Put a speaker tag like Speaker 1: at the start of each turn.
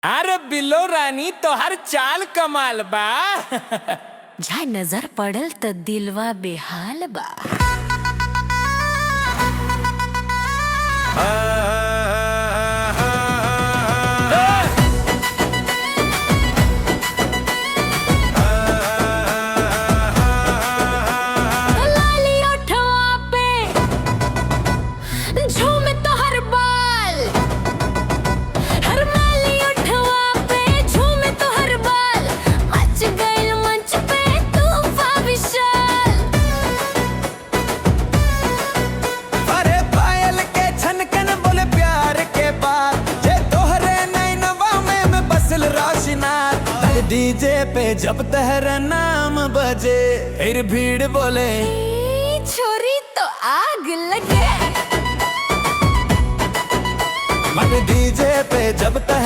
Speaker 1: अरे बिल्लो रानी तो हर चाल कमाल बा।
Speaker 2: जा नजर पड़ल त दिलवा बेहाल बा। लाली ओठवा पे झूमे तो हर बाल, हर माली ओठवा पे झूमे तो हर बाल। मच गइल मंच पे तूफान विशाल।
Speaker 3: अरे पायल के छनकन बोले प्यार के बात, जे तोहरे नैनवा में मैं बसल रोशनात। डीजे पे जब तेरा नाम बजे फिर भीड़ बोले
Speaker 2: छोरी तो आग लगे।
Speaker 3: डीजे पे जब तह